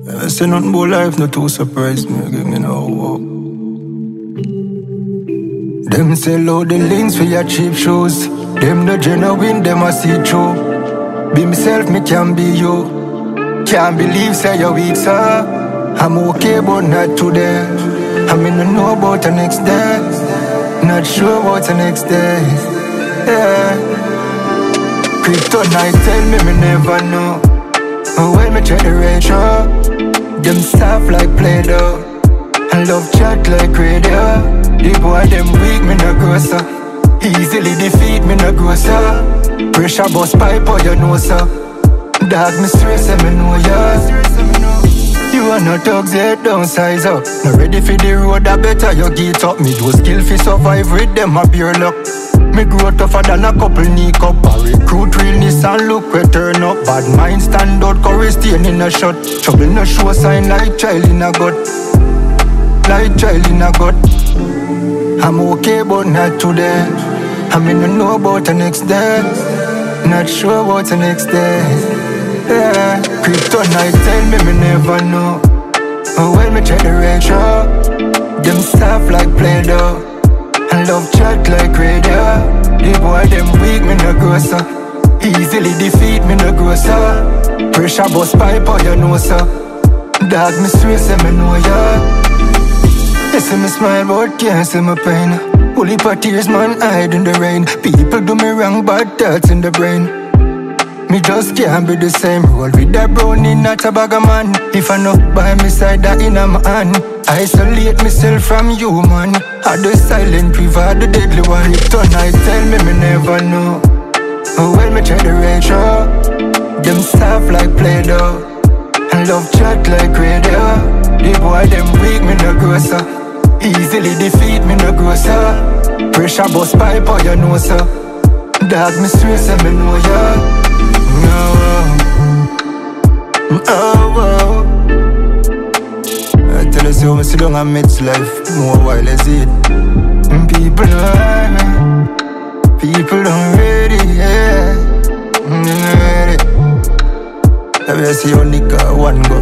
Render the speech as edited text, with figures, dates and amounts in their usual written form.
I say nothing about life, not too surprised me, give me no hope. Them sell out the links for your cheap shoes. Them no genuine, them a see through. Be myself, me can be you. Can't believe say you're weak, sir. I'm okay, but not today. I mean, I know about the next day. Not sure about the next day. Yeah. Kryptonite tell me never know. When me check the ratio, them soft like Play-Doh. I love chat like radio. The boy them weak, me no grow so. Easily defeat, me no grow so. Pressure bust pipe, oh you know so. Dog me stress, me know ya. You are not thugs yet, don't size up. Not ready for the road, I better you get up. Me do skill fi survive with them a pure luck. Me grow tougher than a couple knee cup. I recruit realness and look we turn up. Bad mind stand out, courage staying in a shot. Trouble no show sign like child in a gut. Like child in a gut. I'm okay but not today. I mean I know about the next day. Not sure about the next day. Yeah. Kryptonite tell me never know. When me check the ratio, them soft like Play-Doh. I love chat like radio. The boy them weak, me no grow so. Easily defeat, me no grow so. Pressure bust pipe, oh you know so. Dog me stress, me know ya. They see me smile but can't see my pain. Only for tears man hide in the rain. People do me wrong, bad thoughts in the brain. Me just can't be the same. Roll with that brownie, not a bag of man. If I know by my side, that in my hand. Isolate myself from you, man. I the silent river, the deadly one. Kryptonite tell me never know. When me check the ratio, them soft like Play-Doh. I love chat like radio. The boy them weak, me no grow so. Easily defeat, me no grow so. Pressure bust pipe, oh you know so. Dog me stress, me know ya. No, oh. I tell you so, I sit down and mix life more while I see it. People don't ready, yeah. Ready. I will see your nigga one go.